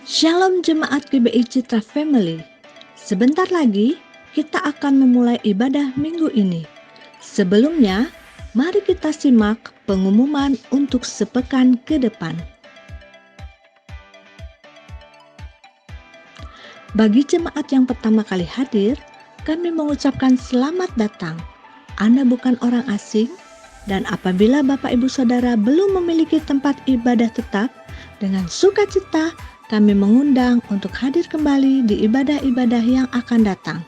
Shalom Jemaat GBI Citra Family. Sebentar lagi kita akan memulai ibadah minggu ini. Sebelumnya, mari kita simak pengumuman untuk sepekan ke depan. Bagi jemaat yang pertama kali hadir, kami mengucapkan selamat datang. Anda bukan orang asing, dan apabila Bapak Ibu Saudara belum memiliki tempat ibadah tetap, dengan sukacita kami mengundang untuk hadir kembali di ibadah-ibadah yang akan datang.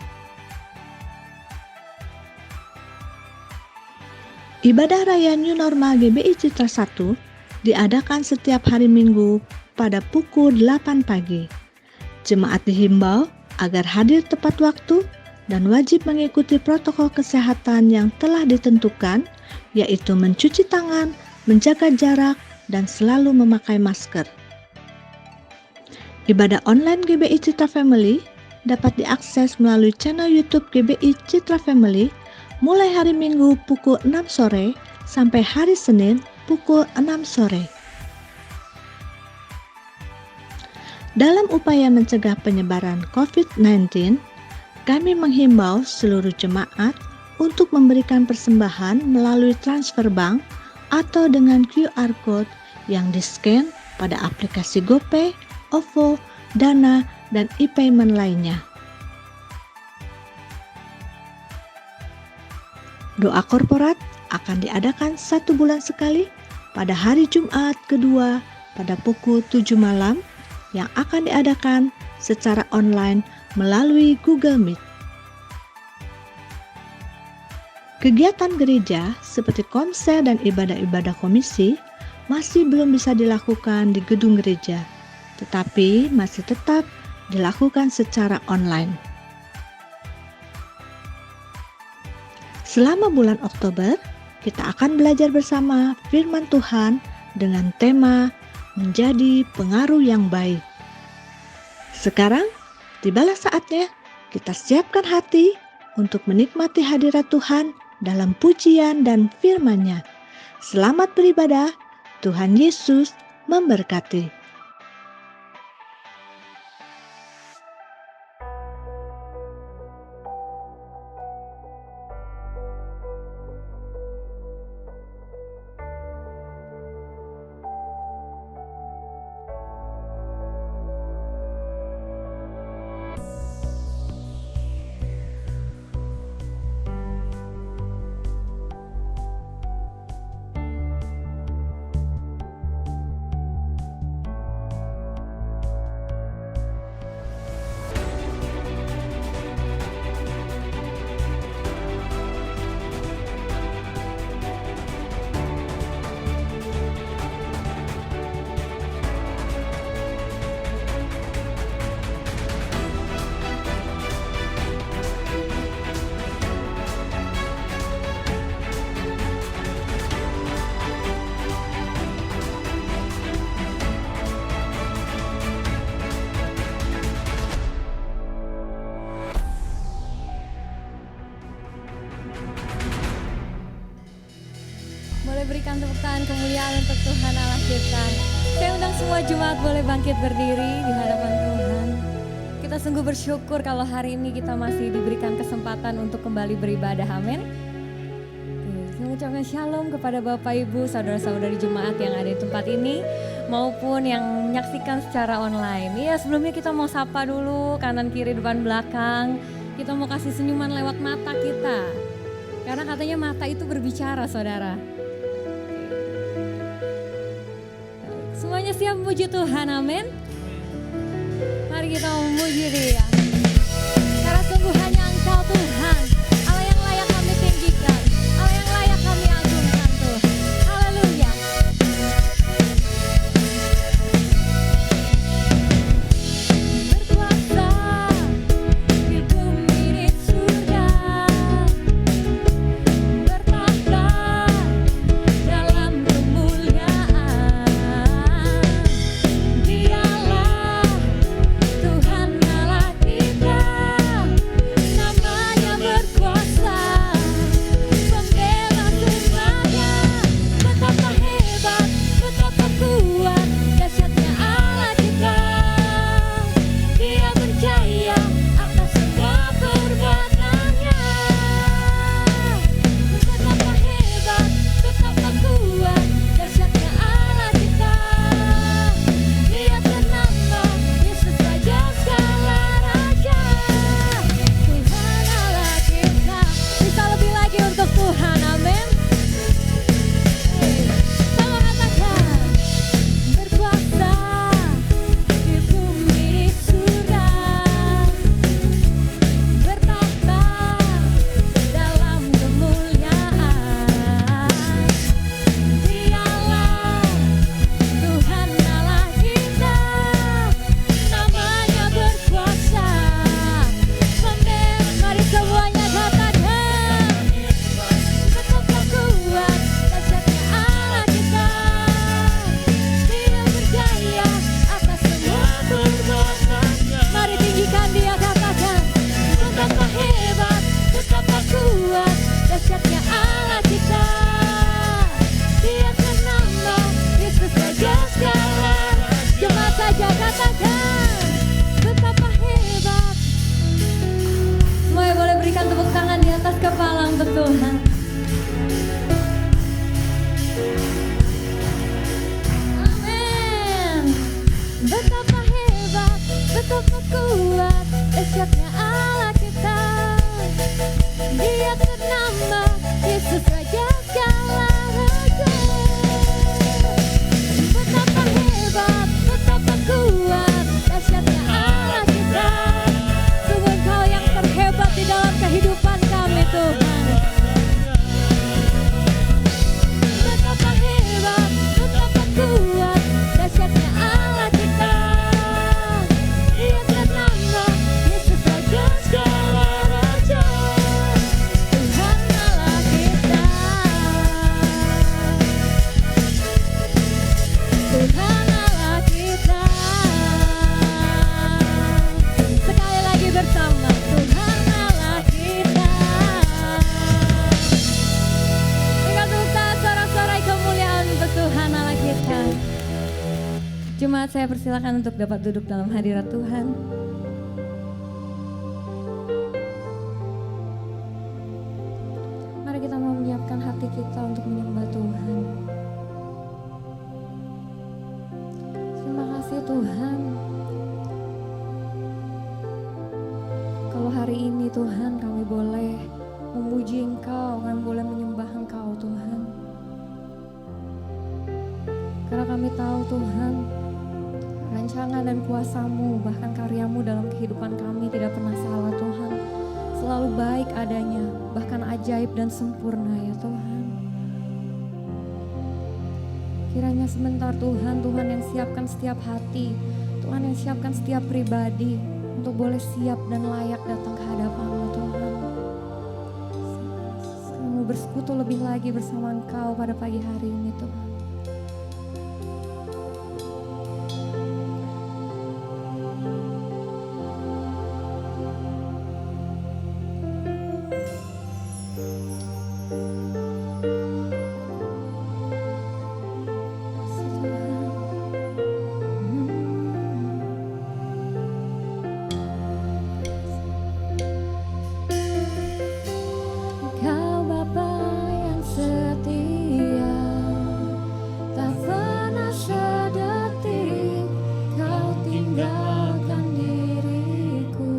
Ibadah Raya New Normal GBI Citra 1 diadakan setiap hari Minggu pada pukul 8 pagi. Jemaat dihimbau agar hadir tepat waktu dan wajib mengikuti protokol kesehatan yang telah ditentukan, yaitu mencuci tangan, menjaga jarak, dan selalu memakai masker. Ibadah online GBI Citra Family dapat diakses melalui channel YouTube GBI Citra Family mulai hari Minggu pukul 6 sore sampai hari Senin pukul 6 sore. Dalam upaya mencegah penyebaran COVID-19, kami menghimbau seluruh jemaat untuk memberikan persembahan melalui transfer bank atau dengan QR Code yang di-scan pada aplikasi GoPay, OVO, Dana, dan e-payment lainnya. Doa korporat akan diadakan 1 bulan sekali pada hari Jumat kedua pada pukul 7 malam yang akan diadakan secara online melalui Google Meet. Kegiatan gereja seperti konser dan ibadah-ibadah komisi masih belum bisa dilakukan di gedung gereja, tetapi masih tetap dilakukan secara online. Selama bulan Oktober, kita akan belajar bersama firman Tuhan dengan tema menjadi pengaruh yang baik. Sekarang, tibalah saatnya kita siapkan hati untuk menikmati hadirat Tuhan dalam pujian dan firman-Nya. Selamat beribadah, Tuhan Yesus memberkati. Boleh berikan tepuk tangan kemuliaan untuk Tuhan Allah kita. Saya undang semua jemaat boleh bangkit berdiri di hadapan Tuhan. Kita sungguh bersyukur kalau hari ini kita masih diberikan kesempatan untuk kembali beribadah. Amin. Saya mengucapkan shalom kepada Bapak Ibu, saudara-saudari jemaat yang ada di tempat ini maupun yang menyaksikan secara online. Iya, sebelumnya kita mau sapa dulu kanan kiri depan belakang. Kita mau kasih senyuman lewat mata kita. Karena katanya mata itu berbicara, saudara. Semuanya siap memuji Tuhan, amin. Mari kita memuji Dia. Karena sungguh hanya Engkau Tuhan, Allah yang layak kami tinggikan, Allah yang layak kami agungkan Tuhan. Haleluya. Berkuasa di bumi di surga, bertahta dalam kemuliaan. Dialah Tuhan Allah kita. dahsyatnya Allah kita. Dia ternama Yesus Raja segala. Cuma saja katakan betapa hebat. Semuanya boleh berikan tepuk tangan di atas kepala untuk Tuhan. Amin. Betapa hebat, betapa kuat, dahsyatnya Allah kita. Dia ternama Yesus Raja segala raja. Betapa hebat, betapa kuat, dahsyatnya Allah kita. Sungguh Engkau yang terhebat di dalam kehidupan kami Tuhan. Betapa hebat, betapa kuat, dahsyatnya Allah kita. Dia ternama Yesus Raja segala raja. Tuhan Allah kita. Tuhan Allah kita. Sekali lagi bersama, Tuhan Allah kita. Dengan tepuk tangan sorak-sorai kemuliaan untuk Tuhan Allah kita. Jemaat, saya persilakan untuk dapat duduk dalam hadirat Tuhan. Mari kita mau menyiapkan hati kita untuk menyembah Tuhan. Terima kasih Tuhan. Kalau hari ini Tuhan kami boleh memuji Engkau, kami boleh menyembah Engkau Tuhan. Karena kami tahu Tuhan, rancangan dan kuasa-Mu, bahkan karya-Mu dalam kehidupan kami tidak pernah salah Tuhan. Selalu baik adanya, bahkan ajaib dan sempurna ya Tuhan. Kiranya sebentar Tuhan, Tuhan yang siapkan setiap hati, Tuhan yang siapkan setiap pribadi untuk boleh siap dan layak datang ke hadapan-Mu Tuhan. Kami bersekutu lebih lagi bersama Engkau pada pagi hari ini Tuhan. Kau Bapa yang setia, tak pernah sedetik Kau tinggalkan diriku.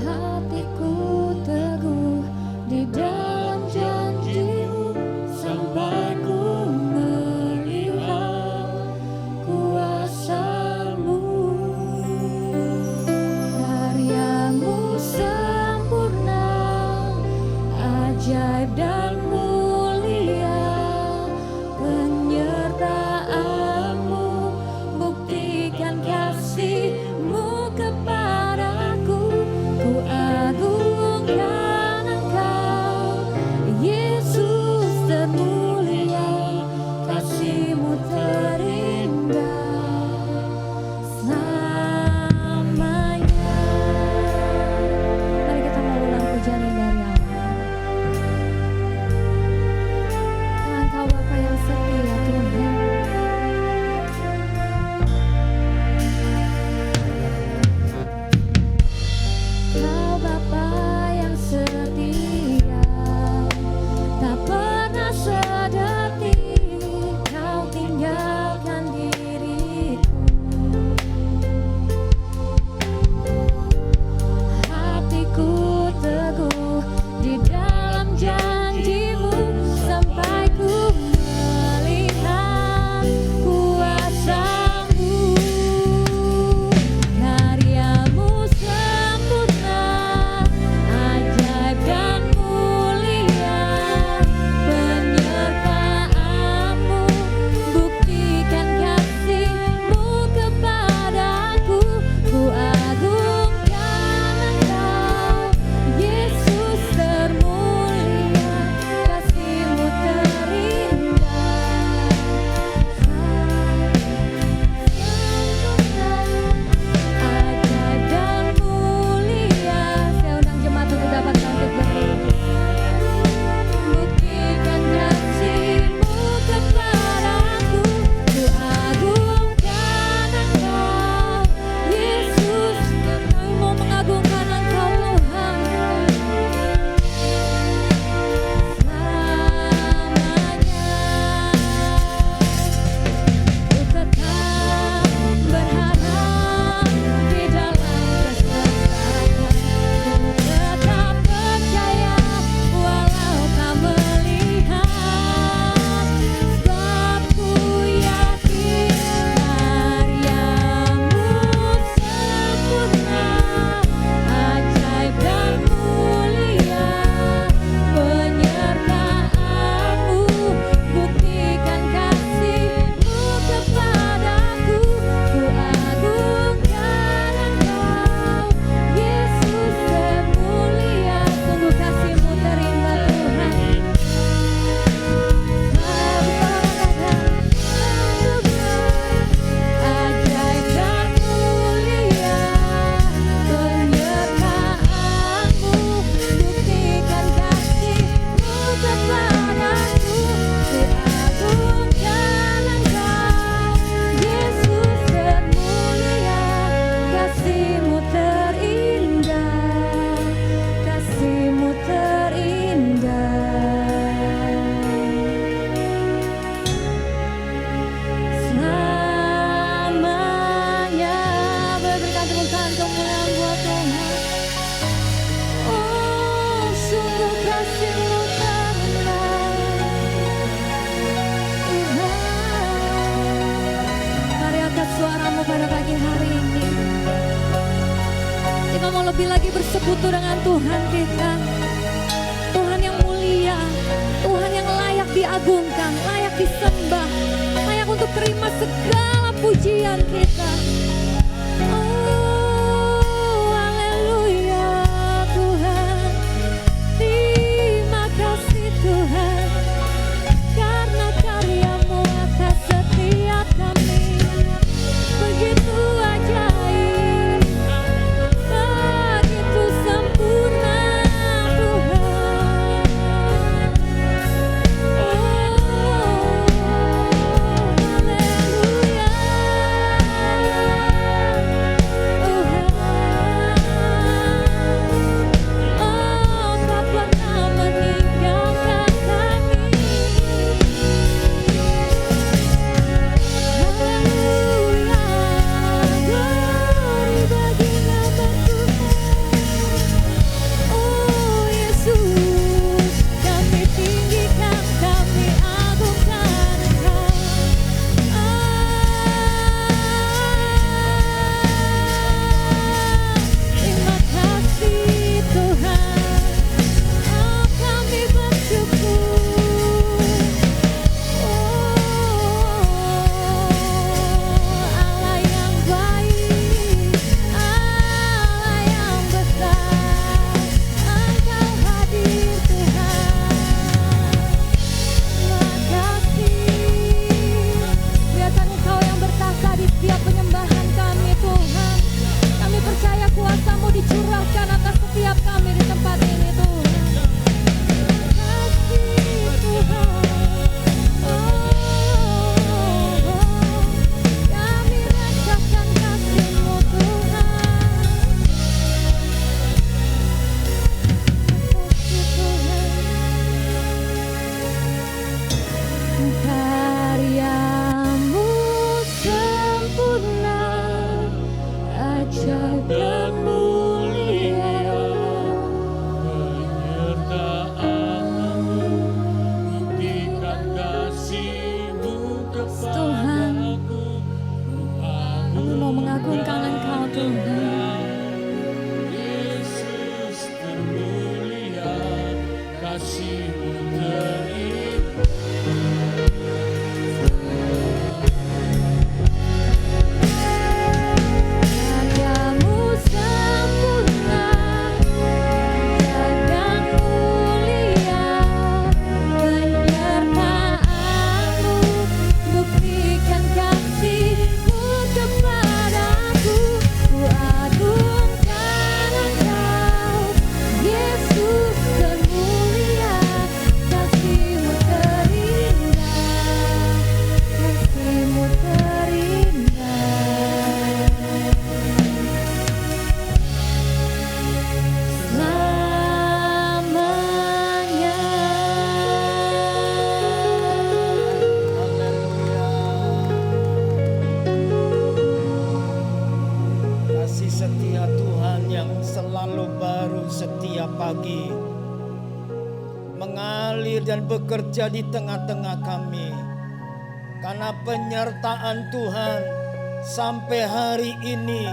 Hatiku lebih lagi bersekutu dengan Tuhan kita. Tuhan yang mulia, Tuhan yang layak diagungkan, layak disembah, layak untuk terima segala pujian kita. Oh, haleluya Tuhan. Terima kasih Tuhan, karena karya-Mu atas setiap kami begitu ajaib, begitu sempurna Tuhan. Oh, haleluya Tuhan. Oh, tak pernah meninggalkan kami. Haleluya, glory bagi nama Tuhan. Oh Yesus, kami tinggikan, kami agungkan Engkau. Terima kasih Tuhan. Oh, kami bersyukur. Allah yang baik, Allah yang besar, Engkau hadir Tuhan. Terima kasih. Biarkan Engkau yang bertahta di setiap penyembahan kami Tuhan. Kami percaya kuasa-Mu dicurahkan atas setiap kami di tempat ini Tuhan. Terima kasih Tuhan. Kami rasakan kasih-Mu Tuhan. Kasih Tuhan. Karya-Mu sempurna, ajaib dan mulia. Penyertaan-Mu, buktikan kasih-Mu Tuhan, kepadaku. kami mau mengagungkan Engkau Tuhan. Yesus termulia, kasih-Mu terindah. Karya-Mu sempurna, ajaib dan mulia. Penyertaan-Mu, buktikan kasih-Mu kepadaku. Ku agungkan Engkau, Yesus termulia, kasih-Mu terindah, kasih-Mu terindah. Selamanya. Kasih setia Tuhan yang selalu baru setiap pagi, mengalir dan bekerja di tengah-tengah kami. Karena penyertaan Tuhan sampai hari ini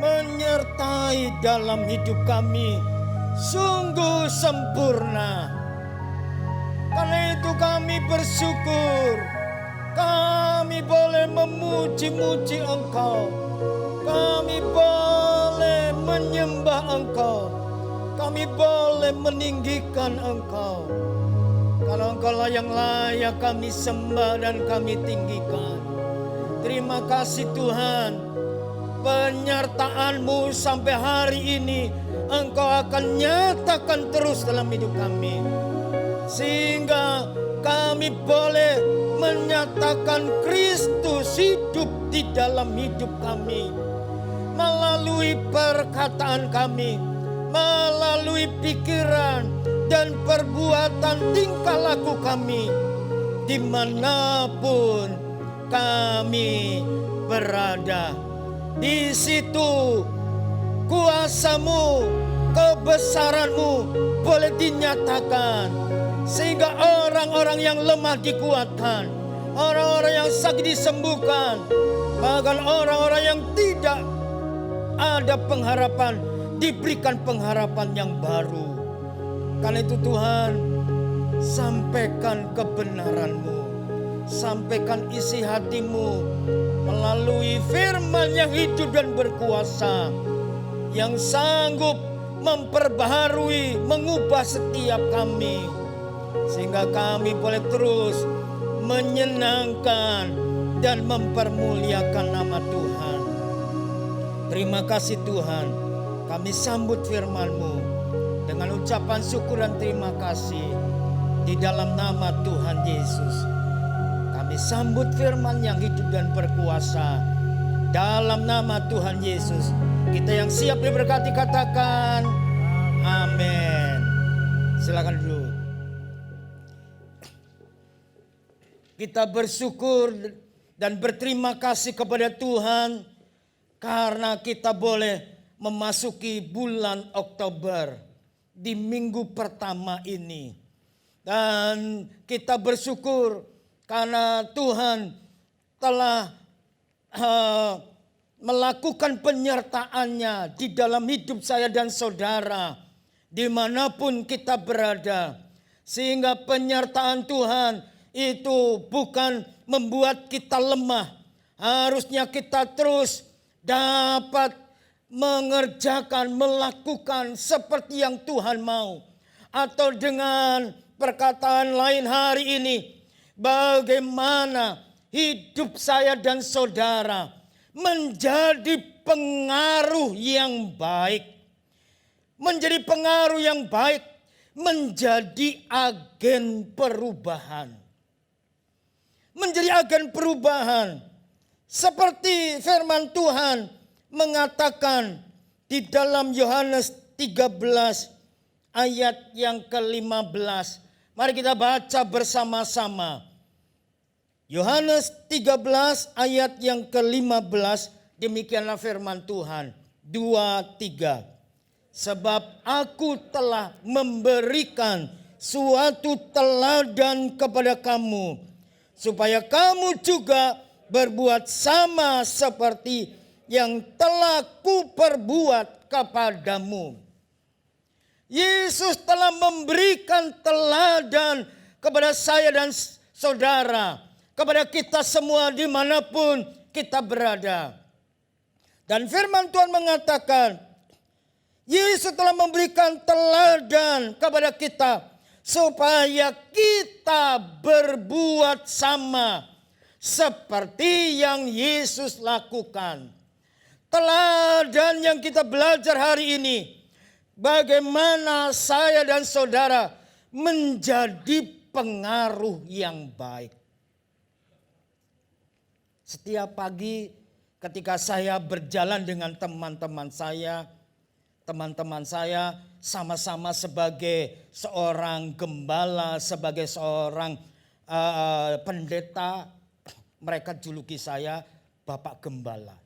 menyertai dalam hidup kami sungguh sempurna. Karena itu kami bersyukur, kami boleh memuji-muji Engkau, kami boleh menyembah Engkau, kami boleh meninggikan Engkau. Karena Engkaulah yang layak kami sembah dan kami tinggikan. Terima kasih Tuhan, penyertaan-Mu sampai hari ini Engkau akan nyatakan terus dalam hidup kami, sehingga kami boleh menyatakan Kristus hidup di dalam hidup kami, melalui perkataan kami, melalui pikiran dan perbuatan tingkah laku kami, dimanapun kami berada. Di situ kuasa-Mu, kebesaran-Mu boleh dinyatakan, sehingga orang-orang yang lemah dikuatkan, orang-orang yang sakit disembuhkan, bahkan orang-orang yang tidak ada pengharapan diberikan pengharapan yang baru. Karena itu Tuhan, sampaikan kebenaran-Mu, sampaikan isi hati-Mu melalui firman yang hidup dan berkuasa, yang sanggup memperbaharui, mengubah setiap kami, sehingga kami boleh terus menyenangkan dan mempermuliakan nama Tuhan. Terima kasih Tuhan, kami sambut firman-Mu dengan ucapan syukur dan terima kasih di dalam nama Tuhan Yesus. Kami sambut firman yang hidup dan berkuasa dalam nama Tuhan Yesus. Kita yang siap diberkati katakan amin. Silakan dulu. Kita bersyukur dan berterima kasih kepada Tuhan karena kita boleh memasuki bulan Oktober di minggu pertama ini. Dan kita bersyukur karena Tuhan telah melakukan penyertaan-Nya di dalam hidup saya dan saudara dimanapun kita berada. Sehingga penyertaan Tuhan itu bukan membuat kita lemah. Harusnya kita terus dapat mengerjakan, melakukan seperti yang Tuhan mau. Atau dengan perkataan lain hari ini, bagaimana hidup saya dan saudara menjadi pengaruh yang baik. Menjadi pengaruh yang baik, menjadi agen perubahan. Menjadi agen perubahan. Seperti firman Tuhan mengatakan di dalam Yohanes 13 ayat yang ke-15. Mari kita baca bersama-sama. Yohanes 13 ayat yang ke-15, demikianlah firman Tuhan. 2-3. Sebab aku telah memberikan suatu teladan kepada kamu, supaya kamu juga berbuat sama seperti yang telah kuperbuat kepadamu. Yesus telah memberikan teladan kepada saya dan saudara, kepada kita semua dimanapun kita berada. Dan firman Tuhan mengatakan, Yesus telah memberikan teladan kepada kita supaya kita berbuat sama seperti yang Yesus lakukan. Teladan yang kita belajar hari ini, bagaimana saya dan saudara menjadi pengaruh yang baik. Setiap pagi ketika saya berjalan dengan teman-teman saya sama-sama sebagai seorang gembala, sebagai seorang pendeta, mereka juluki saya Bapak Gembala.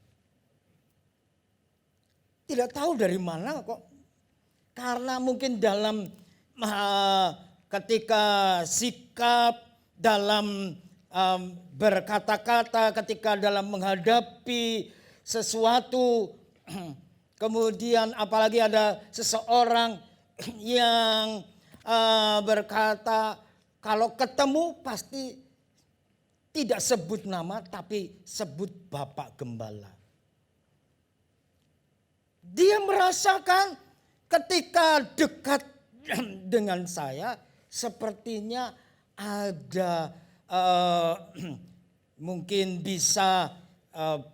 Tidak tahu dari mana kok. Karena mungkin dalam ketika sikap, dalam berkata-kata, ketika dalam menghadapi sesuatu, kemudian apalagi ada seseorang yang berkata kalau ketemu pasti tidak sebut nama tapi sebut Bapak Gembala. Dia merasakan ketika dekat dengan saya sepertinya ada mungkin bisa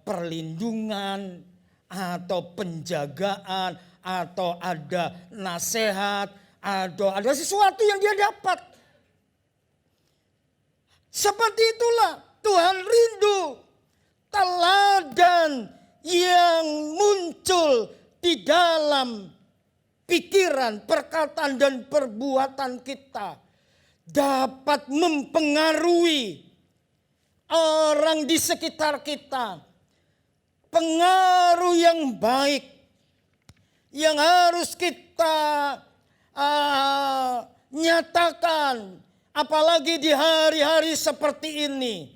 perlindungan atau penjagaan atau ada nasihat atau ada sesuatu yang dia dapat. Seperti itulah Tuhan rindu teladan yang muncul di dalam pikiran, perkataan dan perbuatan kita dapat mempengaruhi orang di sekitar kita. Pengaruh yang baik yang harus kita nyatakan, apalagi di hari-hari seperti ini.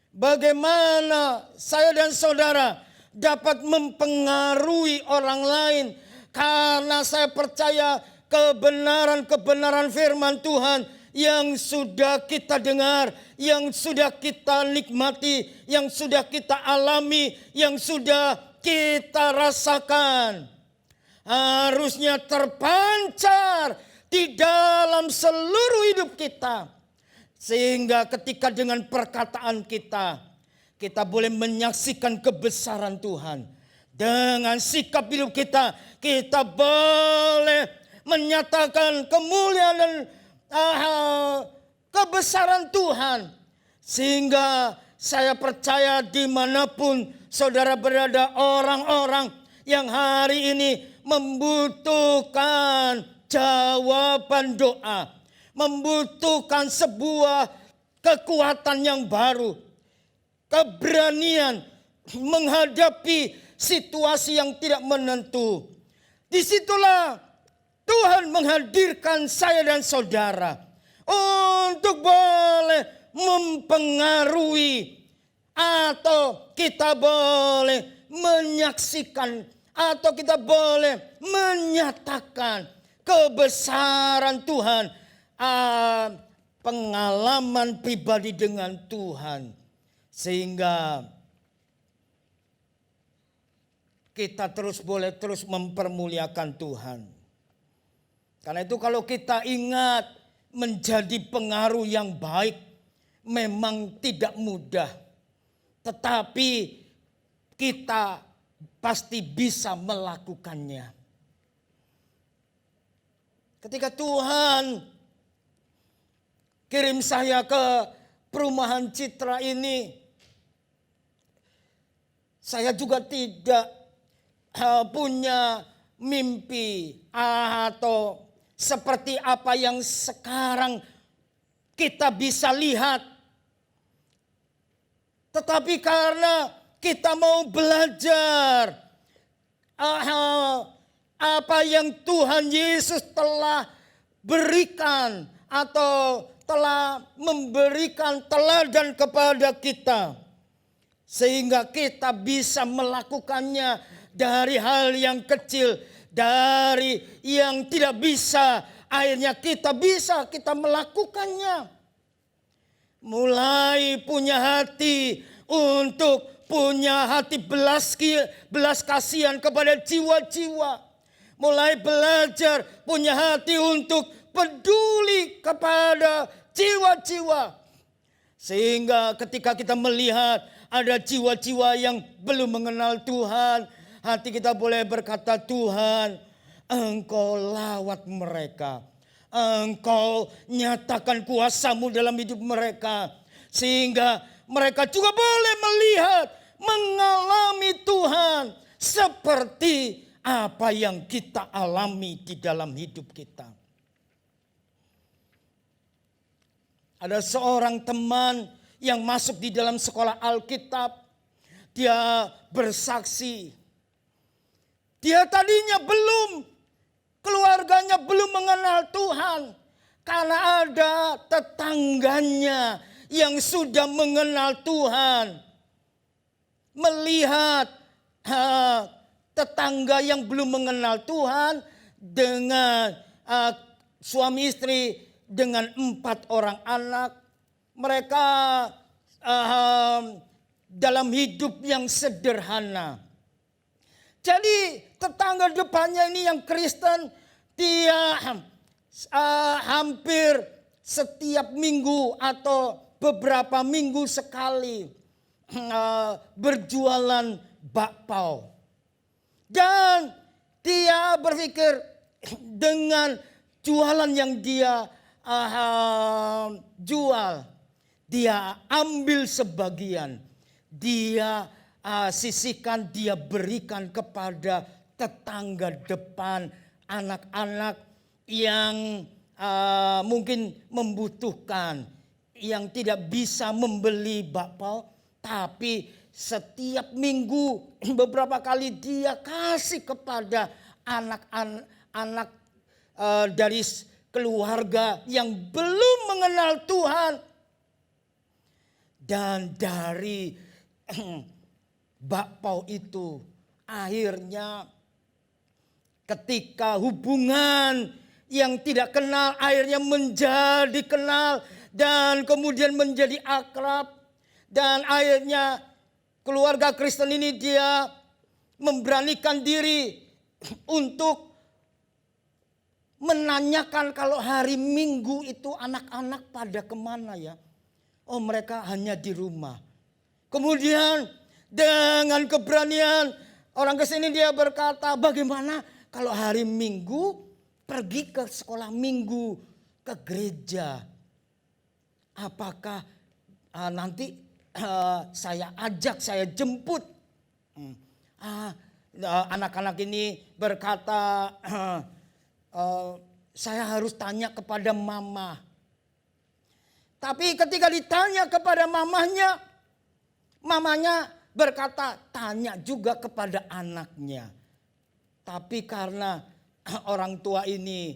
Bagaimana saya dan saudara dapat mempengaruhi orang lain Karena saya percaya kebenaran-kebenaran firman Tuhan yang sudah kita dengar, yang sudah kita nikmati, yang sudah kita alami, yang sudah kita rasakan, harusnya terpancar di dalam seluruh hidup kita. Sehingga ketika dengan perkataan kita boleh menyaksikan kebesaran Tuhan. Dengan sikap hidup kita boleh menyatakan kemuliaan dan kebesaran Tuhan. Sehingga saya percaya dimanapun saudara berada, orang-orang yang hari ini membutuhkan jawaban doa, membutuhkan sebuah kekuatan yang baru, keberanian menghadapi situasi yang tidak menentu. Disitulah Tuhan menghadirkan saya dan saudara untuk boleh mempengaruhi, atau kita boleh menyaksikan, atau kita boleh menyatakan kebesaran Tuhan, pengalaman pribadi dengan Tuhan. Sehingga kita boleh terus mempermuliakan Tuhan. Karena itu kalau kita ingat, menjadi pengaruh yang baik memang tidak mudah. Tetapi kita pasti bisa melakukannya. Ketika Tuhan kirim saya ke perumahan Citra ini, saya juga tidak punya mimpi atau seperti apa yang sekarang kita bisa lihat. Tetapi karena kita mau belajar apa yang Tuhan Yesus telah berikan atau telah memberikan teladan kepada kita, sehingga kita bisa melakukannya. Dari hal yang kecil, dari yang tidak bisa, akhirnya kita melakukannya. Mulai punya hati untuk punya hati belas kasihan kepada jiwa-jiwa. Mulai belajar punya hati untuk peduli kepada jiwa-jiwa. Sehingga ketika kita melihat ada jiwa-jiwa yang belum mengenal Tuhan, hati kita boleh berkata, Tuhan, Engkau lawat mereka. Engkau nyatakan kuasa-Mu dalam hidup mereka. Sehingga mereka juga boleh melihat, mengalami Tuhan seperti apa yang kita alami di dalam hidup kita. Ada seorang teman yang masuk di dalam sekolah Alkitab. Dia bersaksi. Dia tadinya keluarganya belum mengenal Tuhan. Karena ada tetangganya yang sudah mengenal Tuhan. Melihat tetangga yang belum mengenal Tuhan dengan suami istri dengan 4 orang anak. Mereka dalam hidup yang sederhana. Jadi tetangga depannya ini yang Kristen, dia hampir setiap minggu atau beberapa minggu sekali berjualan bakpao. Dan dia berpikir dengan jualan yang dia jual, dia ambil sebagian, dia sisihkan, dia berikan kepada tetangga depan, anak-anak yang mungkin membutuhkan, yang tidak bisa membeli bakpao, tapi setiap minggu beberapa kali dia kasih kepada anak-anak dari keluarga yang belum mengenal Tuhan. Dan dari bakpao itu akhirnya Ketika hubungan yang tidak kenal akhirnya menjadi kenal dan kemudian menjadi akrab. Dan akhirnya keluarga Kristen ini dia memberanikan diri untuk menanyakan kalau hari Minggu itu anak-anak pada kemana ya. Oh, mereka hanya di rumah. Kemudian dengan keberanian orang kesini dia berkata, bagaimana kalau hari Minggu pergi ke sekolah minggu, ke gereja. Apakah nanti saya ajak, saya jemput. Anak-anak ini berkata, saya harus tanya kepada mama. Tapi ketika ditanya kepada mamanya berkata, tanya juga kepada anaknya. Tapi karena orang tua ini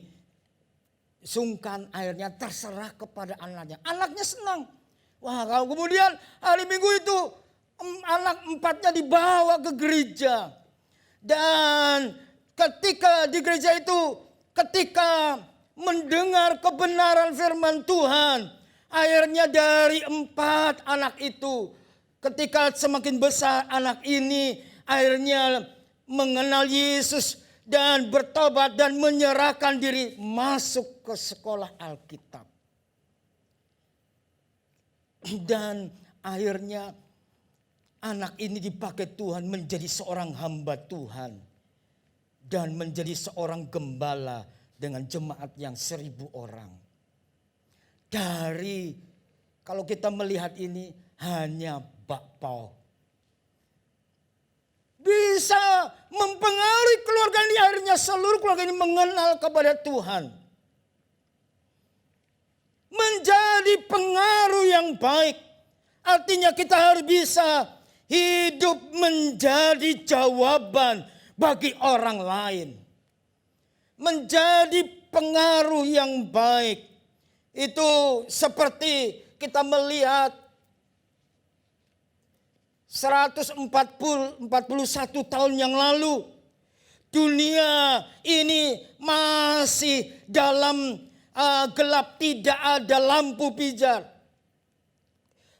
sungkan, akhirnya terserah kepada anaknya. Anaknya senang. Wah, kalau kemudian hari Minggu itu anak 4-nya dibawa ke gereja. Dan ketika di gereja itu, ketika mendengar kebenaran firman Tuhan, akhirnya dari 4 anak itu, ketika semakin besar anak ini akhirnya mengenal Yesus dan bertobat dan menyerahkan diri masuk ke sekolah Alkitab. Dan akhirnya anak ini dipakai Tuhan menjadi seorang hamba Tuhan. Dan menjadi seorang gembala dengan jemaat yang 1000 orang. Dari, kalau kita melihat ini hanya bakpao. Bisa mempengaruhi keluarga ini, akhirnya seluruh keluarga ini mengenal kepada Tuhan. Menjadi pengaruh yang baik. Artinya kita harus bisa hidup menjadi jawaban bagi orang lain. Menjadi pengaruh yang baik. Itu seperti kita melihat 141 tahun yang lalu, dunia ini masih dalam gelap, tidak ada lampu pijar.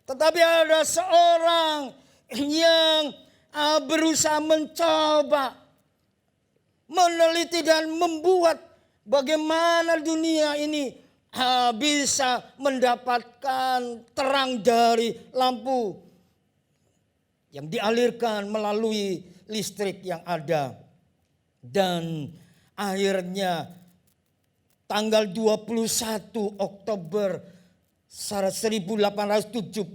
Tetapi ada seorang yang berusaha mencoba meneliti dan membuat bagaimana dunia ini bisa mendapatkan terang dari lampu yang dialirkan melalui listrik yang ada. Dan akhirnya tanggal 21 Oktober 1879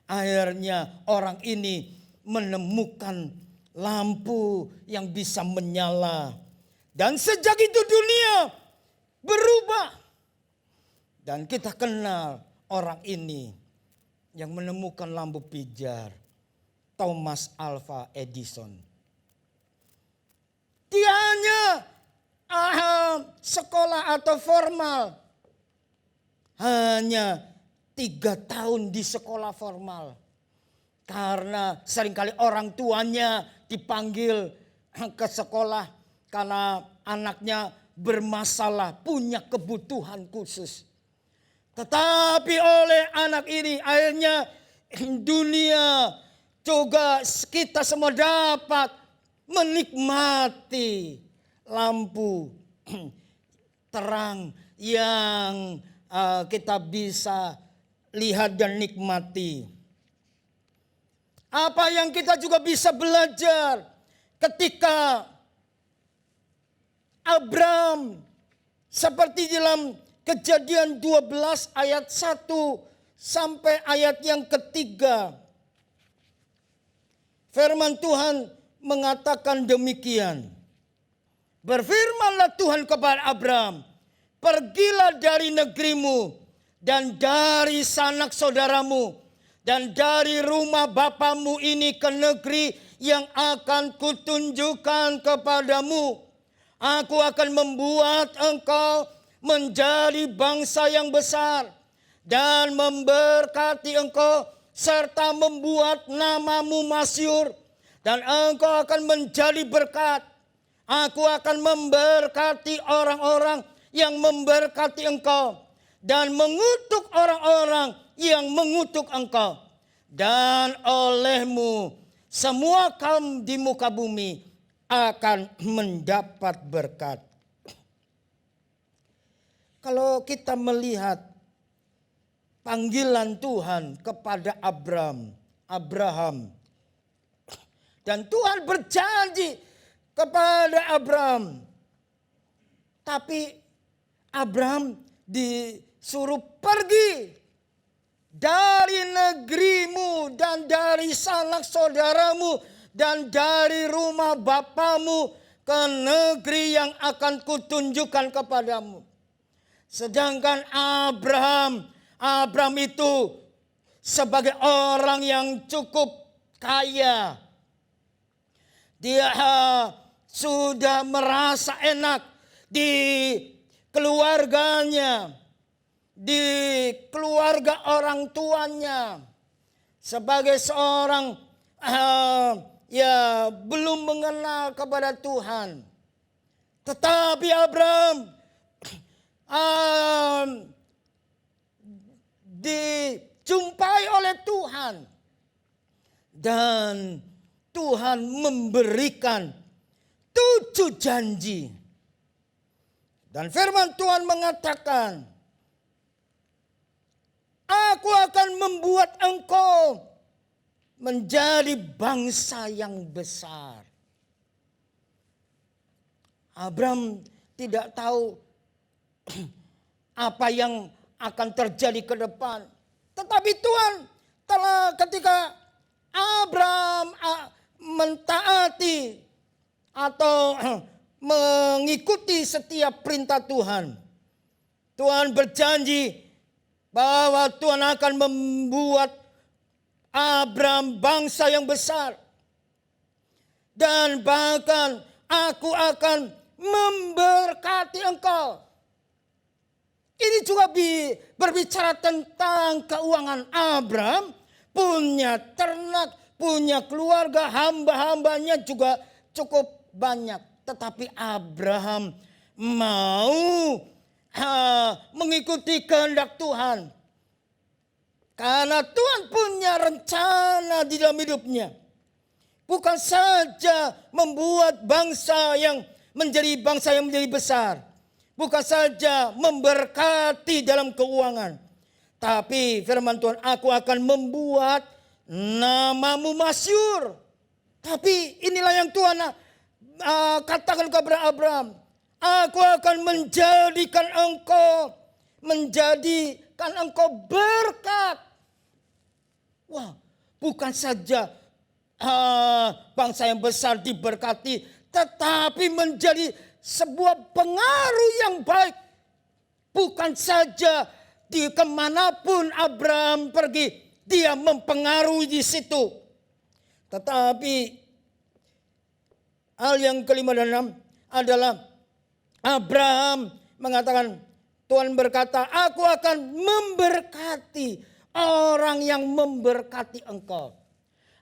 akhirnya orang ini menemukan lampu yang bisa menyala. Dan sejak itu dunia berubah. Dan kita kenal orang ini yang menemukan lampu pijar, Thomas Alva Edison. Dia hanya sekolah atau formal. Hanya 3 tahun di sekolah formal. Karena seringkali orang tuanya dipanggil ke sekolah karena anaknya bermasalah, punya kebutuhan khusus. Tetapi oleh anak ini akhirnya dunia juga kita semua dapat menikmati lampu terang yang kita bisa lihat dan nikmati. Apa yang kita juga bisa belajar ketika Abraham seperti dalam Kejadian 12 ayat 1 sampai ayat yang ketiga. Firman Tuhan mengatakan demikian. Berfirmanlah Tuhan kepada Abraham, pergilah dari negerimu dan dari sanak saudaramu dan dari rumah bapamu ini ke negeri yang akan kutunjukkan kepadamu. Aku akan membuat engkau menjadi bangsa yang besar dan memberkati engkau serta membuat namamu masyhur dan engkau akan menjadi berkat. Aku akan memberkati orang-orang yang memberkati engkau, dan mengutuk orang-orang yang mengutuk engkau. Dan olehmu semua kaum di muka bumi akan mendapat berkat. Kalau kita melihat panggilan Tuhan kepada Abraham, dan Tuhan berjanji kepada Abraham, tapi Abraham disuruh pergi dari negerimu dan dari sanak saudaramu dan dari rumah bapamu ke negeri yang akan kutunjukkan kepadamu. Sedangkan Abraham itu sebagai orang yang cukup kaya. Dia sudah merasa enak di keluarganya, di keluarga orang tuanya, sebagai seorang belum mengenal kepada Tuhan. Tetapi Abraham dijumpai oleh Tuhan, dan Tuhan memberikan 7 janji. Dan firman Tuhan mengatakan, aku akan membuat engkau menjadi bangsa yang besar. Abraham tidak tahu apa yang akan terjadi ke depan. Tetapi Tuhan telah, ketika Abraham mentaati atau mengikuti setiap perintah Tuhan, Tuhan berjanji bahwa Tuhan akan membuat Abraham bangsa yang besar. Dan bahkan aku akan memberkati engkau. Ini juga berbicara tentang keuangan. Abraham punya ternak, punya keluarga, hamba-hambanya juga cukup banyak. Tetapi Abraham mau mengikuti kehendak Tuhan. Karena Tuhan punya rencana di dalam hidupnya. Bukan saja membuat bangsa yang menjadi besar. Bukan saja memberkati dalam keuangan. Tapi firman Tuhan, aku akan membuat namamu masyhur. Tapi inilah yang Tuhan katakan kepada Abraham. Aku akan menjadikan engkau berkat. Wah, bukan saja bangsa yang besar diberkati, tetapi menjadi sebuah pengaruh yang baik. Bukan saja di kemanapun Abraham pergi, dia mempengaruhi di situ. Tetapi hal yang kelima dan enam adalah Abraham mengatakan, Tuhan berkata, aku akan memberkati orang yang memberkati engkau.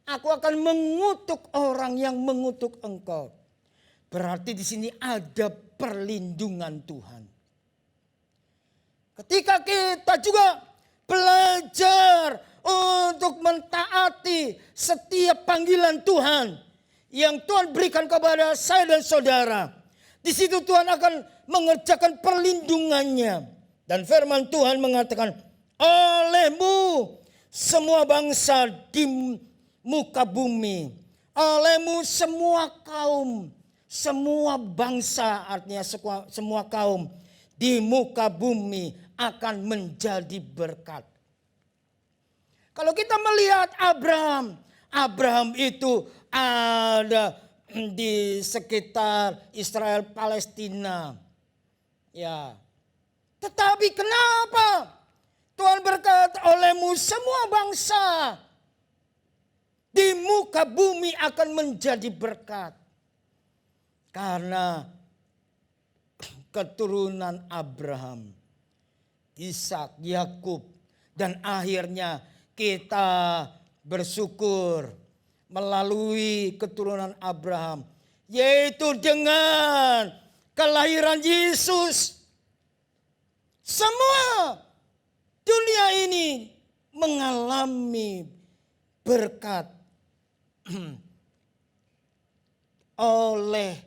Aku akan mengutuk orang yang mengutuk engkau. Berarti di sini ada perlindungan Tuhan. Ketika kita juga belajar untuk mentaati setiap panggilan Tuhan yang Tuhan berikan kepada saya dan saudara, di situ Tuhan akan mengerjakan perlindungannya. Dan firman Tuhan mengatakan, olehmu semua bangsa di muka bumi, olehmu semua kaum, semua bangsa, artinya semua kaum di muka bumi akan menjadi berkat. Kalau kita melihat Abraham itu ada di sekitar Israel Palestina. Ya. Tetapi kenapa Tuhan berkata, olehmu semua bangsa di muka bumi akan menjadi berkat? Karena keturunan Abraham, Ishak, Yakub, dan akhirnya kita bersyukur melalui keturunan Abraham yaitu dengan kelahiran Yesus. Semua dunia ini mengalami berkat oleh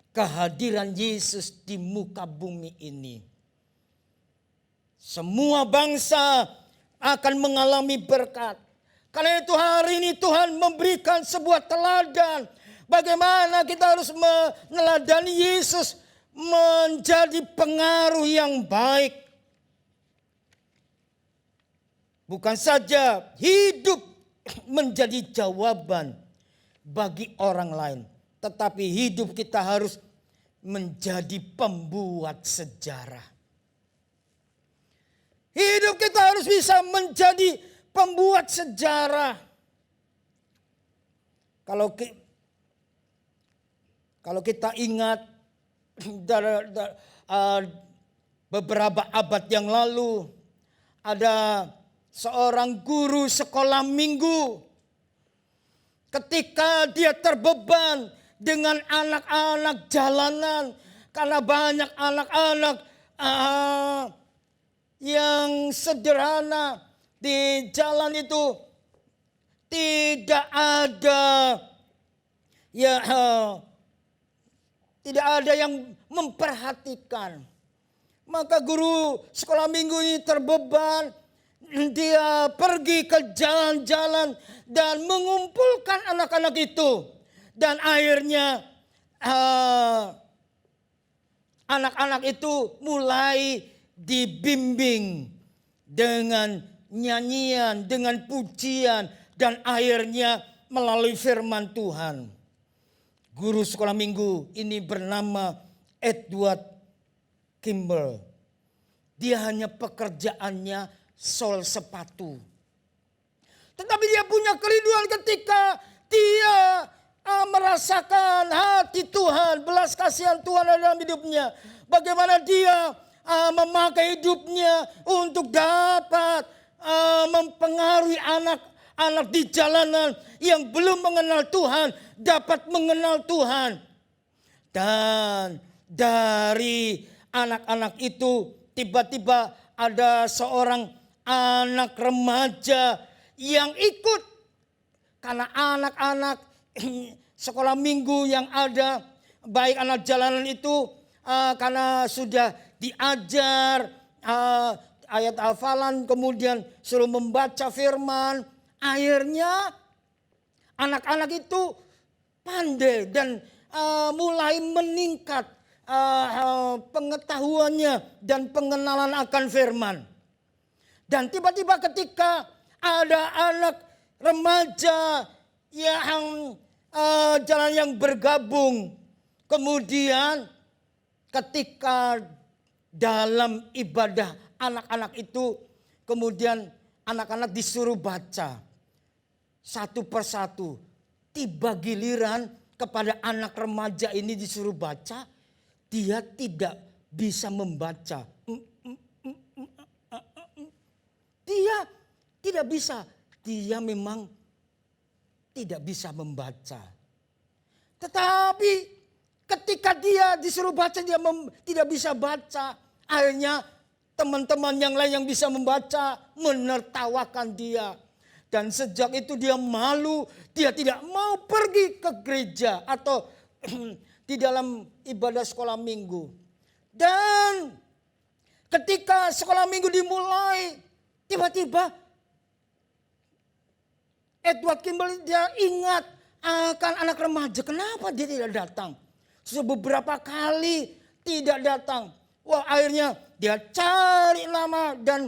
kehadiran Yesus di muka bumi ini. Semua bangsa akan mengalami berkat. Karena itu hari ini Tuhan memberikan sebuah teladan. Bagaimana kita harus meneladani Yesus menjadi pengaruh yang baik. Bukan saja hidup menjadi jawaban bagi orang lain. Tetapi hidup kita harus menjadi pembuat sejarah. Hidup kita harus bisa menjadi pembuat sejarah. Kalau kita ingat beberapa abad yang lalu, ada seorang guru sekolah minggu. Ketika dia terbeban dengan anak-anak jalanan, karena banyak anak-anak yang sederhana di jalan itu tidak ada tidak ada yang memperhatikan. Maka guru sekolah minggu ini terbeban. Dia pergi ke jalan-jalan dan mengumpulkan anak-anak itu. Dan akhirnya anak-anak itu mulai dibimbing dengan nyanyian, dengan pujian. Dan akhirnya melalui firman Tuhan. Guru sekolah minggu ini bernama Edward Kimball. Dia hanya pekerjaannya sol sepatu. Tetapi dia punya kerinduan ketika dia merasakan hati Tuhan, belas kasihan Tuhan dalam hidupnya. Bagaimana dia memakai hidupnya untuk dapat mempengaruhi anak-anak di jalanan yang belum mengenal Tuhan, dapat mengenal Tuhan. Dan dari anak-anak itu tiba-tiba ada seorang anak remaja yang ikut. Karena anak-anak sekolah minggu yang ada, baik anak jalanan itu karena sudah diajar ayat hafalan, kemudian suruh membaca firman. Akhirnya anak-anak itu pandai dan mulai meningkat pengetahuannya dan pengenalan akan firman. Dan tiba-tiba ketika ada anak remaja yang jalan yang bergabung, kemudian ketika dalam ibadah anak-anak itu, kemudian anak-anak disuruh baca satu persatu. Tiba giliran kepada anak remaja ini disuruh baca, dia tidak bisa membaca. Dia tidak bisa. Dia memang tidak bisa membaca. Tetapi ketika dia disuruh baca, dia tidak bisa baca. Akhirnya teman-teman yang lain yang bisa membaca menertawakan dia. Dan sejak itu dia malu. Dia tidak mau pergi ke gereja atau di dalam ibadah sekolah minggu. Dan ketika sekolah minggu dimulai, tiba-tiba Edward Kimball dia ingat akan anak remaja. Kenapa dia tidak datang? Sudah beberapa kali tidak datang. Wah, akhirnya dia cari nama dan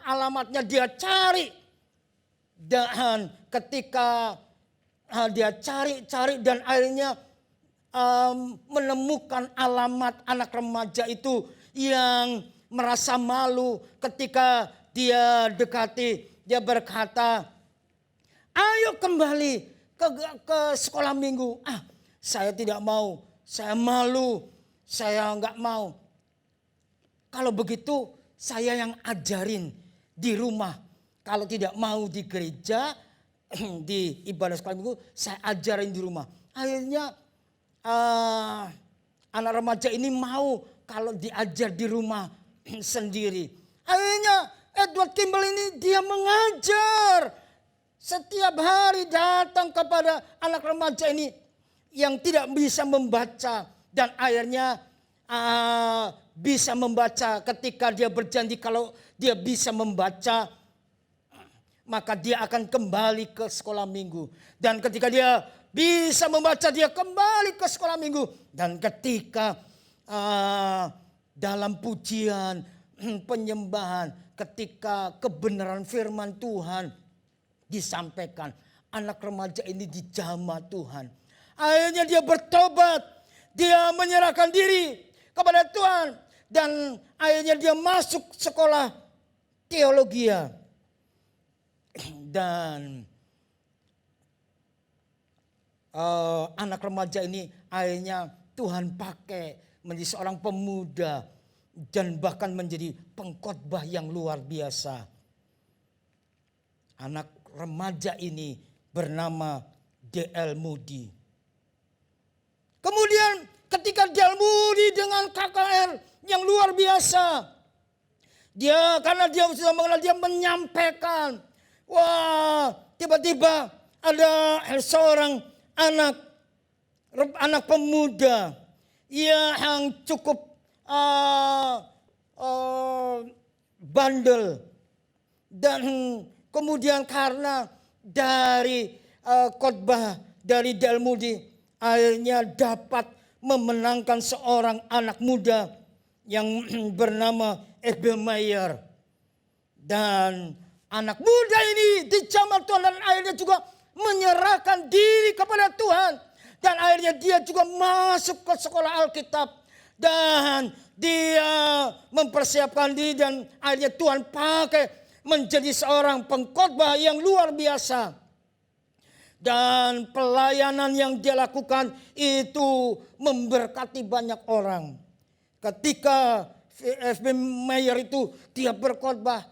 alamatnya dia cari. Dan ketika dia cari dan akhirnya menemukan alamat anak remaja itu yang merasa malu ketika dia dekati. Dia berkata, ayo kembali ke sekolah minggu. Saya tidak mau, saya malu, saya enggak mau. Kalau begitu saya yang ajarin di rumah. Kalau tidak mau di gereja, di ibadah sekolah minggu, saya ajarin di rumah. akhirnya anak remaja ini mau kalau diajar di rumah sendiri. Akhirnya Edward Kimball ini dia mengajar. Setiap hari datang kepada anak remaja ini yang tidak bisa membaca. Dan akhirnya bisa membaca ketika dia berjanji kalau dia bisa membaca, maka dia akan kembali ke sekolah minggu. Dan ketika dia bisa membaca, dia kembali ke sekolah minggu. Dan ketika dalam pujian, penyembahan, ketika kebenaran firman Tuhan disampaikan, anak remaja ini dijamah Tuhan. Akhirnya dia bertobat, dia menyerahkan diri kepada Tuhan. Dan akhirnya dia masuk sekolah teologia. Dan anak remaja ini akhirnya Tuhan pakai menjadi seorang pemuda dan bahkan menjadi pengkhotbah yang luar biasa. Anak remaja ini bernama D.L. Moody. Kemudian ketika D.L. Moody dengan KKR yang luar biasa, karena dia sudah mengenal, dia menyampaikan, wah, tiba-tiba ada seorang anak pemuda yang cukup bandel, dan kemudian karena dari khotbah dari D.L. Moody akhirnya dapat memenangkan seorang anak muda yang bernama F.B. Meyer. Dan anak muda ini dijamah Tuhan dan akhirnya juga menyerahkan diri kepada Tuhan. Dan akhirnya dia juga masuk ke sekolah Alkitab. Dan dia mempersiapkan diri dan akhirnya Tuhan pakai menjadi seorang pengkhotbah yang luar biasa. Dan pelayanan yang dia lakukan itu memberkati banyak orang. Ketika F.B. Meyer itu dia berkhotbah,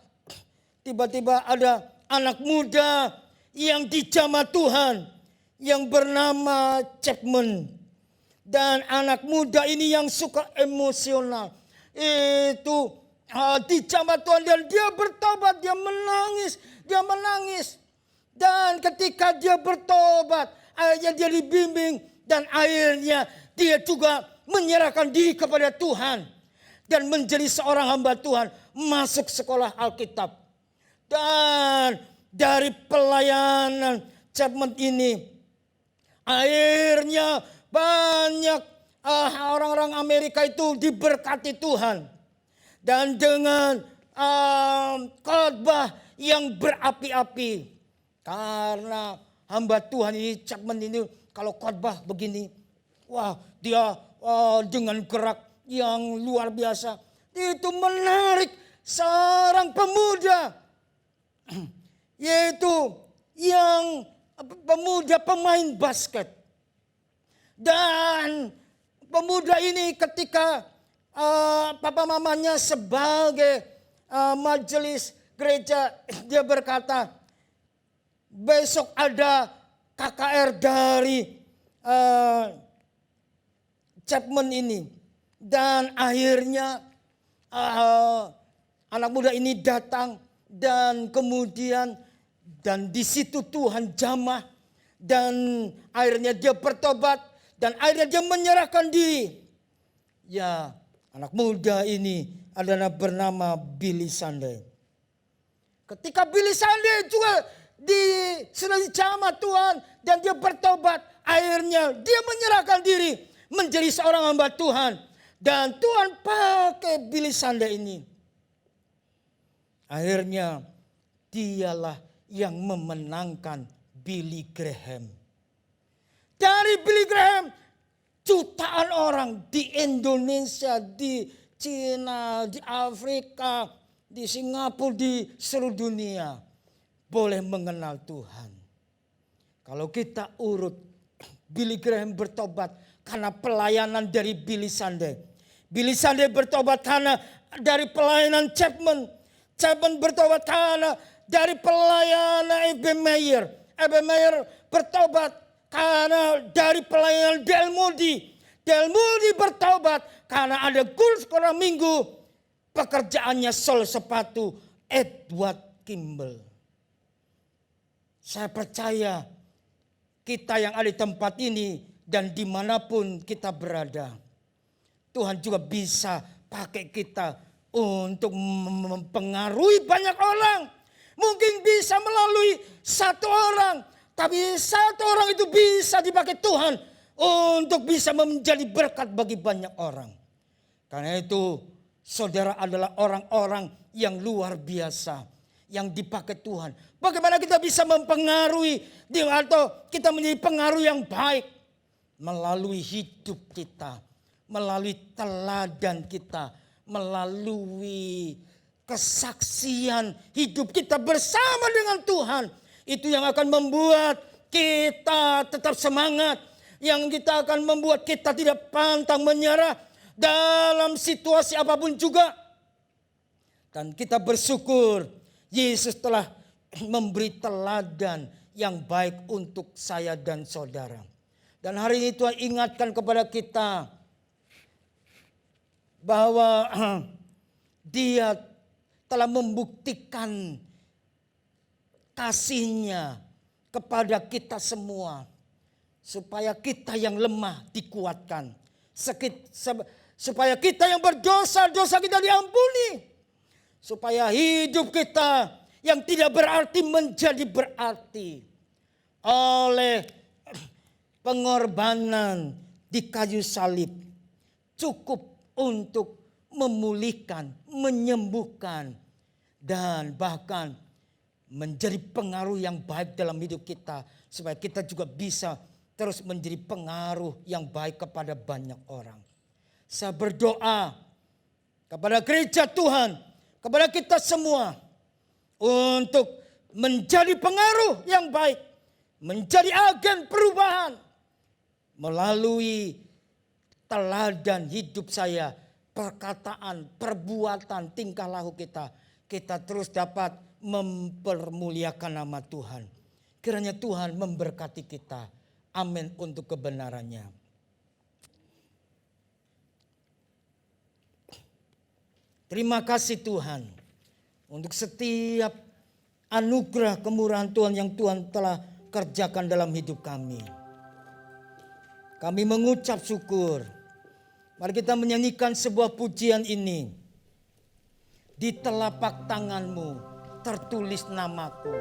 tiba-tiba ada anak muda yang dijamah Tuhan yang bernama Chapman. Dan anak muda ini yang suka emosional itu dijamah Tuhan dan dia bertobat, dia menangis. Dan ketika dia bertobat, akhirnya dia dibimbing dan akhirnya dia juga menyerahkan diri kepada Tuhan dan menjadi seorang hamba Tuhan, masuk sekolah Alkitab. Dan dari pelayanan Chapman ini, akhirnya banyak orang-orang Amerika itu diberkati Tuhan. Dan dengan khotbah yang berapi-api. Karena hamba Tuhan ini, Chapman ini, kalau khotbah begini, wah, dia dengan gerak yang luar biasa. Itu menarik seorang pemuda, yaitu yang pemuda pemain basket. Dan pemuda ini ketika papa mamanya sebagai majelis gereja, dia berkata, besok ada KKR dari Chapman ini. Dan akhirnya anak muda ini datang dan kemudian dan di situ Tuhan jamah dan akhirnya dia bertobat dan akhirnya dia menyerahkan diri. Ya, anak muda ini adalah bernama Billy Sunday. Ketika Billy Sunday juga sudah dijamah Tuhan dan dia bertobat, akhirnya dia menyerahkan diri menjadi seorang hamba Tuhan. Dan Tuhan pakai Billy Sunday ini. Akhirnya dialah yang memenangkan Billy Graham. Dari Billy Graham, jutaan orang di Indonesia, di Cina, di Afrika, di Singapura, di seluruh dunia boleh mengenal Tuhan. Kalau kita urut, Billy Graham bertobat karena pelayanan dari Billy Sunday. Billy Sunday bertobat karena dari pelayanan Chapman. Chapman bertobat karena dari pelayanan F.B. Meyer. F.B. Meyer bertobat karena dari pelayanan Del Moody bertobat karena ada kurs sekolah minggu. Pekerjaannya sol sepatu Edward Kimball. Saya percaya kita yang ada di tempat ini dan dimanapun kita berada, Tuhan juga bisa pakai kita untuk mempengaruhi banyak orang. Mungkin bisa melalui satu orang, tapi satu orang itu bisa dipakai Tuhan untuk bisa menjadi berkat bagi banyak orang. Karena itu saudara adalah orang-orang yang luar biasa, yang dipakai Tuhan. Bagaimana kita bisa mempengaruhi atau kita menjadi pengaruh yang baik? Melalui hidup kita, melalui teladan kita, melalui kesaksian hidup kita bersama dengan Tuhan. Itu yang akan membuat kita tetap semangat. Yang kita akan membuat kita tidak pantang menyerah dalam situasi apapun juga. Dan kita bersyukur Yesus telah memberi teladan yang baik untuk saya dan saudara. Dan hari ini Tuhan ingatkan kepada kita bahwa Dia telah membuktikan kasih-Nya kepada kita semua. Supaya kita yang lemah dikuatkan. Supaya kita yang berdosa, dosa kita diampuni. Supaya hidup kita yang tidak berarti menjadi berarti. Oleh pengorbanan di kayu salib. Cukup untuk memulihkan, menyembuhkan. Dan bahkan menjadi pengaruh yang baik dalam hidup kita. Supaya kita juga bisa terus menjadi pengaruh yang baik kepada banyak orang. Saya berdoa kepada gereja Tuhan, kepada kita semua untuk menjadi pengaruh yang baik, menjadi agen perubahan melalui teladan hidup saya, perkataan, perbuatan, tingkah laku kita. Kita terus dapat mempermuliakan nama Tuhan. Kiranya Tuhan memberkati kita. Amin untuk kebenarannya. Terima kasih Tuhan untuk setiap anugerah kemurahan Tuhan yang Tuhan telah kerjakan dalam hidup kami. Kami mengucap syukur. Mari kita menyanyikan sebuah pujian ini. Di telapak tanganmu tertulis namaku.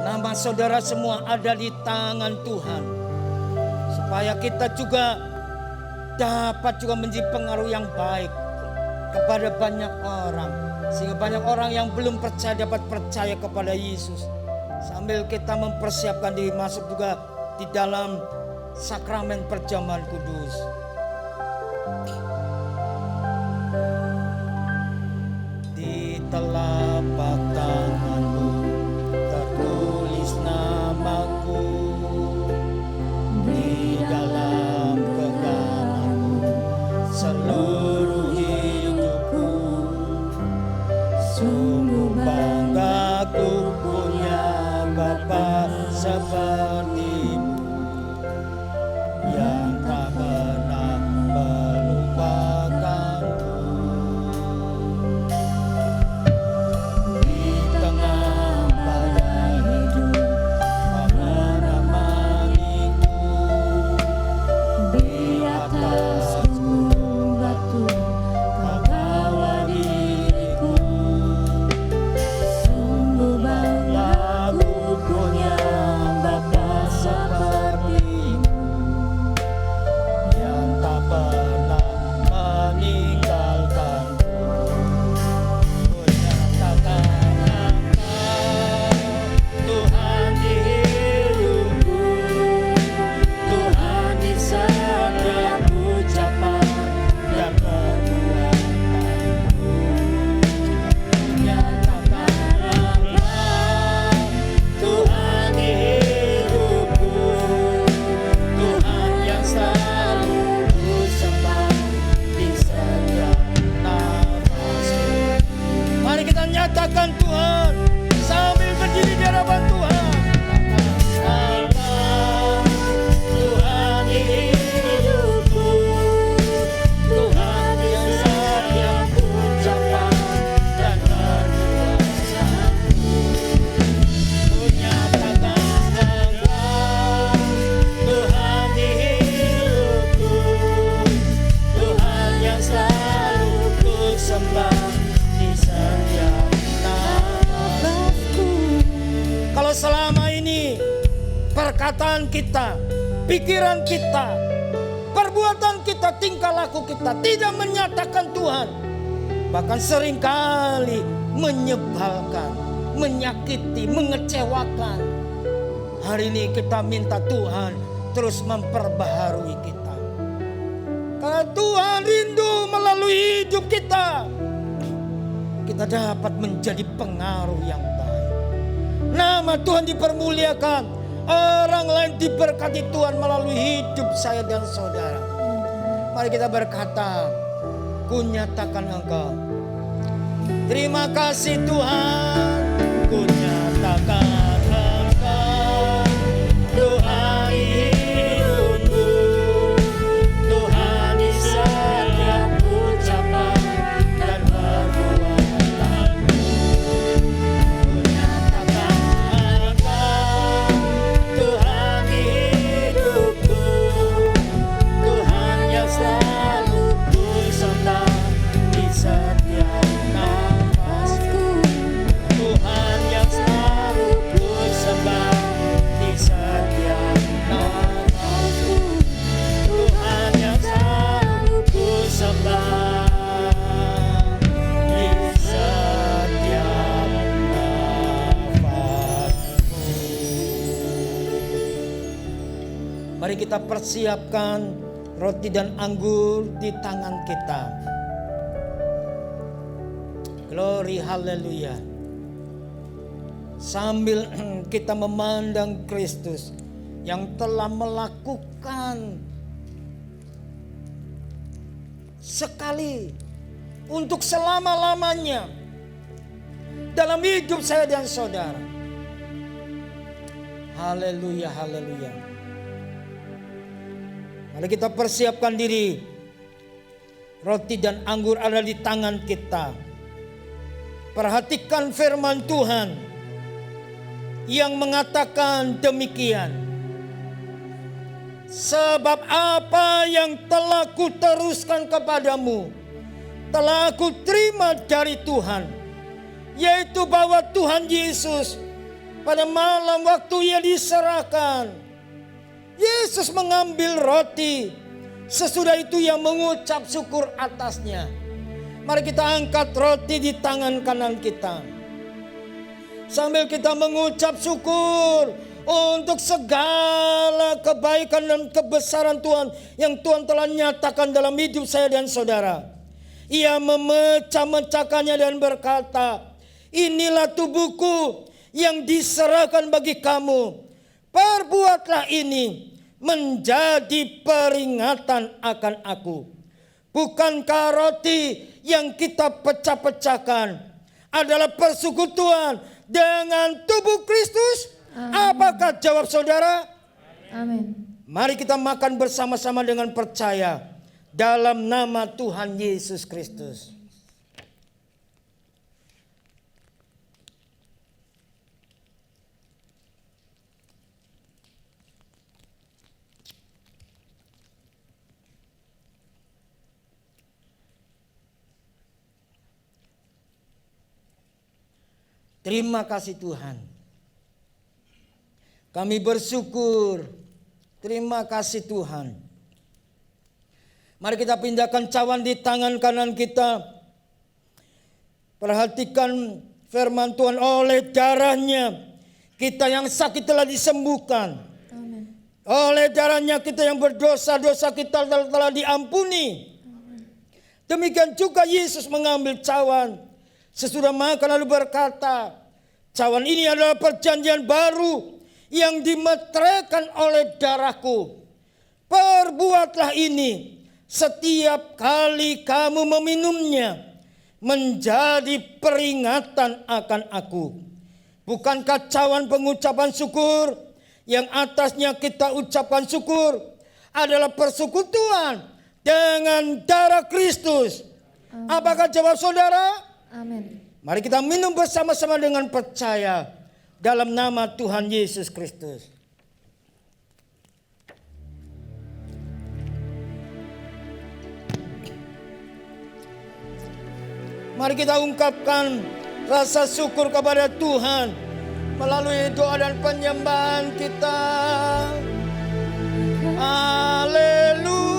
Nama saudara semua ada di tangan Tuhan. Supaya kita juga dapat juga menjadi pengaruh yang baik kepada banyak orang. Sehingga banyak orang yang belum percaya dapat percaya kepada Yesus. Sambil kita mempersiapkan diri masuk juga di dalam sakramen perjamuan kudus. Di telapak tanganmu tertulis namaku, di dalam genggamanmu seluruh hidupku. Sungguh bangga ku punya Bapa sepertimu, yang tak pernah melupakanku. perkataan kita, pikiran kita, perbuatan kita, tingkah laku kita tidak menyatakan Tuhan. Bahkan seringkali menyebalkan, menyakiti, mengecewakan. Hari ini kita minta Tuhan terus memperbaharui kita. Karena Tuhan rindu melalui hidup kita, kita dapat menjadi pengaruh yang baik. Nama Tuhan dipermuliakan, orang lain diberkati Tuhan melalui hidup saya dan saudara. Mari kita berkata, ku nyatakan Engkau. Terima kasih Tuhan, ku nyatakan Engkau, Tuhan hidupku, Tuhan di setiap ucapan dan perbuatanku. Ku nyatakan Engkau, Tuhan hidupku, Tuhan yang selalu beserta di setiap nafasku, Tuhan yang selalu bersembah di setiap nafasku, Tuhan yang selalu bersembah di setiap nafasku. Mari kita persiapkan roti dan anggur di tangan kita. Glory, haleluya. Sambil kita memandang Kristus yang telah melakukan sekali untuk selama-lamanya dalam hidup saya dan saudara. Haleluya, haleluya. Mari kita persiapkan diri. Roti dan anggur ada di tangan kita. Perhatikan firman Tuhan yang mengatakan demikian. Sebab apa yang telah kuteruskan kepadamu telah aku terima dari Tuhan, yaitu bahwa Tuhan Yesus pada malam waktu ia diserahkan, Yesus mengambil roti, sesudah itu ia mengucap syukur atasnya. Mari kita angkat roti di tangan kanan kita, sambil kita mengucap syukur untuk segala kebaikan dan kebesaran Tuhan yang Tuhan telah nyatakan dalam hidup saya dan saudara. Ia memecah-mecahkannya dan berkata, inilah tubuhku yang diserahkan bagi kamu. Perbuatlah ini menjadi peringatan akan aku. Bukankah roti yang kita pecah-pecahkan adalah persekutuan dengan tubuh Kristus? Apakah jawab saudara? Amin. Mari kita makan bersama-sama dengan percaya dalam nama Tuhan Yesus Kristus. Terima kasih Tuhan. Kami bersyukur. Terima kasih Tuhan. Mari kita pindahkan cawan di tangan kanan kita. Perhatikan firman Tuhan, oleh darahnya kita yang sakit telah disembuhkan. Amin. Oleh darahnya kita yang berdosa, dosa kita telah diampuni. Demikian juga Yesus mengambil cawan. Sesudah makan lalu berkata, cawan ini adalah perjanjian baru yang dimeteraikan oleh darahku. Perbuatlah ini setiap kali kamu meminumnya, menjadi peringatan akan aku. Bukankah cawan pengucapan syukur yang atasnya kita ucapkan syukur adalah persekutuan dengan darah Kristus? Apakah jawab saudara? Amin. Mari kita minum bersama-sama dengan percaya dalam nama Tuhan Yesus Kristus. Mari kita ungkapkan rasa syukur kepada Tuhan melalui doa dan penyembahan kita. Haleluya.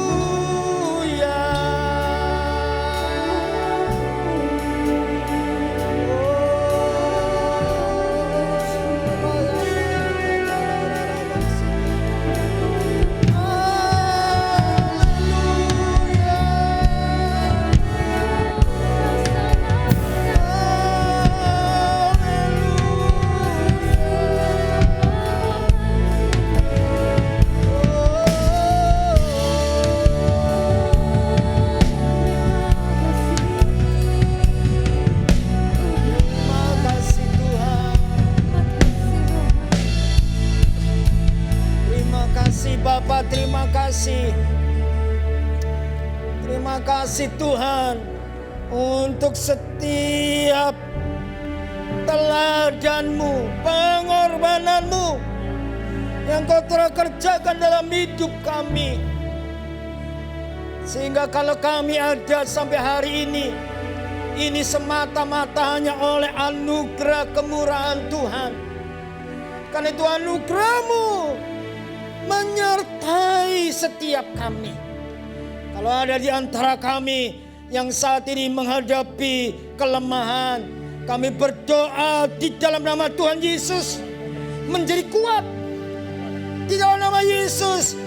Bapa, terima kasih. Terima kasih Tuhan untuk setiap teladan-Mu, pengorbanan-Mu yang Kau telah kerjakan dalam hidup kami. Sehingga kalau kami ada sampai hari ini semata-mata hanya oleh anugerah kemurahan Tuhan. Karena itu anugerah-Mu menyertai setiap kami. Kalau ada di antara kami yang saat ini menghadapi kelemahan, kami berdoa di dalam nama Tuhan Yesus menjadi kuat. Di dalam nama Yesus,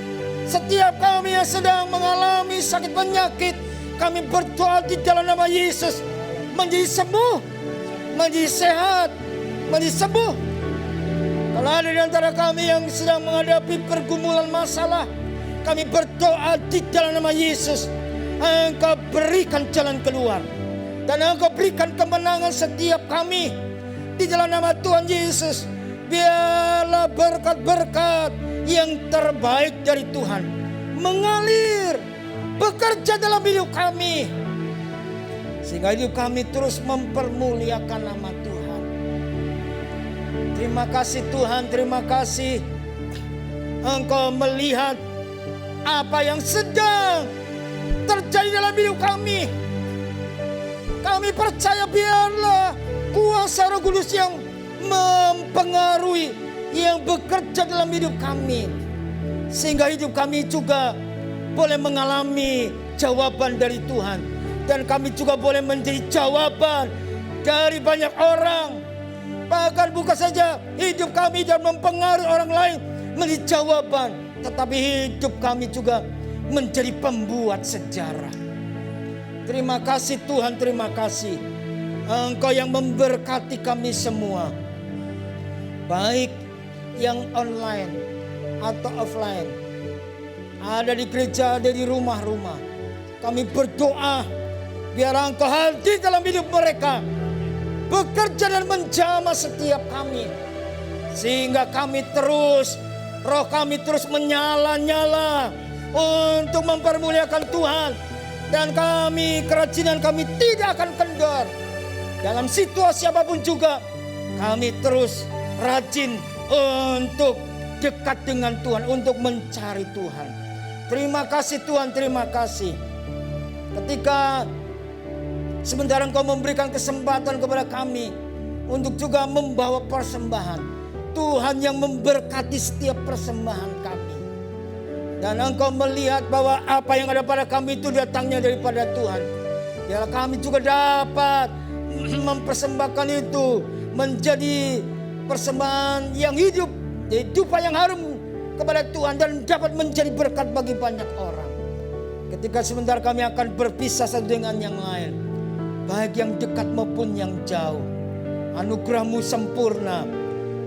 setiap kami yang sedang mengalami sakit penyakit, kami berdoa di dalam nama Yesus menjadi sembuh, menjadi sehat, menjadi sembuh. Kalau ada di antara kami yang sedang menghadapi pergumulan masalah, kami berdoa di dalam nama Yesus, Engkau berikan jalan keluar. Dan Engkau berikan kemenangan setiap kami. Di dalam nama Tuhan Yesus, biarlah berkat-berkat yang terbaik dari Tuhan mengalir, bekerja dalam hidup kami. Sehingga hidup kami terus mempermuliakan nama Tuhan. Terima kasih Tuhan, terima kasih Engkau melihat apa yang sedang terjadi dalam hidup kami. Kami percaya biarlah kuasa Roh Kudus yang mempengaruhi, yang bekerja dalam hidup kami. Sehingga hidup kami juga boleh mengalami jawaban dari Tuhan. Dan kami juga boleh menjadi jawaban dari banyak orang. Bahkan bukan saja hidup kami dan mempengaruhi orang lain menjadi jawaban, tetapi hidup kami juga menjadi pembuat sejarah. Terima kasih Tuhan, terima kasih. Engkau yang memberkati kami semua, baik yang online atau offline, ada di gereja, ada di rumah-rumah. Kami berdoa biar Engkau hadir dalam hidup mereka, bekerja dan menjamah setiap kami. Sehingga kami terus, roh kami terus menyala-nyala untuk mempermuliakan Tuhan. Dan kami, kerajinan kami tidak akan kendor. Dalam situasi apapun juga, kami terus rajin untuk dekat dengan Tuhan, untuk mencari Tuhan. Terima kasih Tuhan, terima kasih. Ketika sementara Engkau memberikan kesempatan kepada kami untuk juga membawa persembahan, Tuhan yang memberkati setiap persembahan kami. Dan Engkau melihat bahwa apa yang ada pada kami itu datangnya daripada Tuhan. Biarlah kami juga dapat mempersembahkan itu menjadi persembahan yang hidup, kehidupan yang harum kepada Tuhan, dan dapat menjadi berkat bagi banyak orang. Ketika sebentar kami akan berpisah satu dengan yang lain, baik yang dekat maupun yang jauh, anugerah-Mu sempurna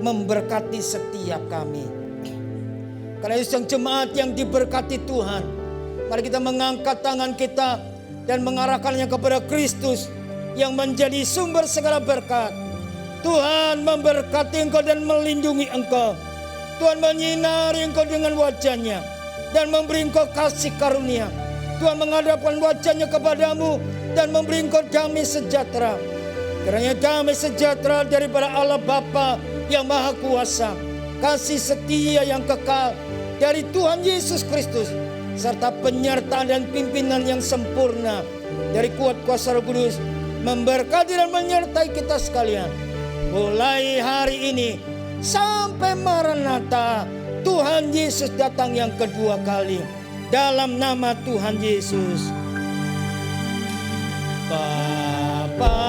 memberkati setiap kami. Karena itu yang jemaat yang diberkati Tuhan, mari kita mengangkat tangan kita dan mengarahkannya kepada Kristus yang menjadi sumber segala berkat. Tuhan memberkati engkau dan melindungi engkau. Tuhan menyinari engkau dengan wajah-Nya dan memberi engkau kasih karunia. Tuhan menghadapkan wajah-Nya kepadamu dan memberi engkau damai sejahtera. Kiranya damai sejahtera daripada Allah Bapa yang Maha Kuasa, kasih setia yang kekal dari Tuhan Yesus Kristus, serta penyertaan dan pimpinan yang sempurna dari kuat kuasa Roh Kudus memberkati dan menyertai kita sekalian, mulai hari ini sampai Maranatha, Tuhan Yesus datang yang kedua kali. Dalam nama Tuhan Yesus. Bapa